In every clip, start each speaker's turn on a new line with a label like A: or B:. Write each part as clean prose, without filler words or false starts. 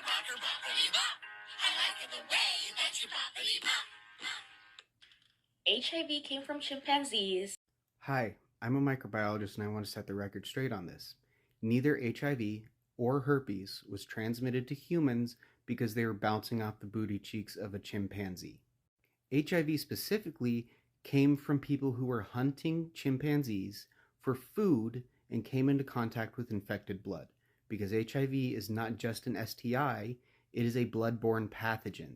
A: rocker, boppity bop. I like it the way that you boppity bop.
B: HIV came from chimpanzees.
C: Hi, I'm a microbiologist and I want to set the record straight on this. Neither HIV or herpes was transmitted to humans because they were bouncing off the booty cheeks of a chimpanzee. HIV specifically came from people who were hunting chimpanzees for food and came into contact with infected blood, because HIV is not just an STI, it is a blood-borne pathogen.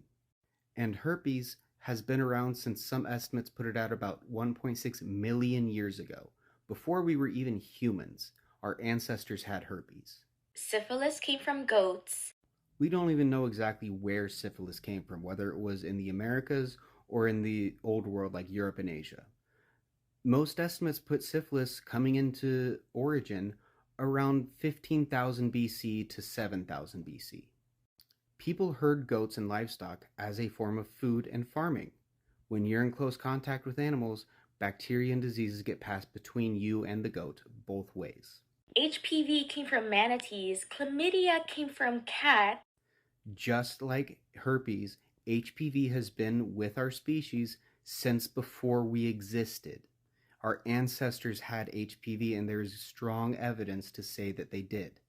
C: And herpes has been around since some estimates put it at about 1.6 million years ago. Before we were even humans, our ancestors had herpes.
B: Syphilis came from goats.
C: We don't even know exactly where syphilis came from, whether it was in the Americas or in the old world like Europe and Asia. Most estimates put syphilis coming into origin around 15,000 BC to 7,000 BC. People herd goats and livestock as a form of food and farming. When you're in close contact with animals, bacteria and diseases get passed between you and the goat both ways.
B: HPV came from manatees. Chlamydia came from cats.
C: Just like herpes, HPV has been with our species since before we existed. Our ancestors had HPV and there is strong evidence to say that they did.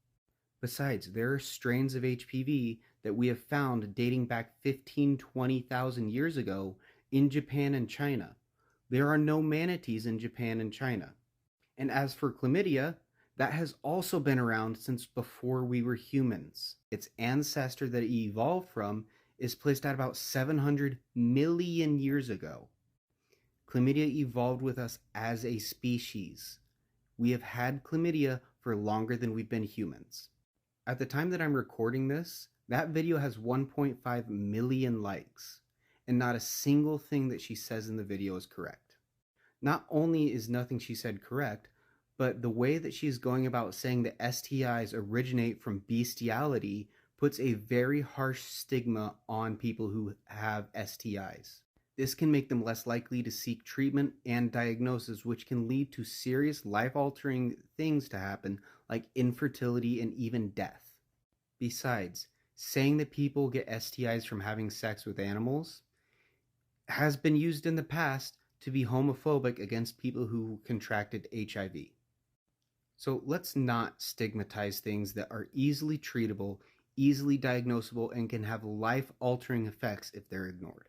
C: Besides, there are strains of HPV that we have found dating back 20,000 years ago in Japan and China. There are no manatees in Japan and China. And as for chlamydia, that has also been around since before we were humans. Its ancestor that it evolved from is placed at about 700 million years ago. Chlamydia evolved with us as a species. We have had chlamydia for longer than we've been humans. At the time that I'm recording this, that video has 1.5 million likes, and not a single thing that she says in the video is correct. Not only is nothing she said correct, but the way that she's going about saying that STIs originate from bestiality puts a very harsh stigma on people who have STIs. This can make them less likely to seek treatment and diagnosis, which can lead to serious life-altering things to happen, like infertility and even death. Besides, saying that people get STIs from having sex with animals has been used in the past to be homophobic against people who contracted HIV. So let's not stigmatize things that are easily treatable, easily diagnosable, and can have life-altering effects if they're ignored.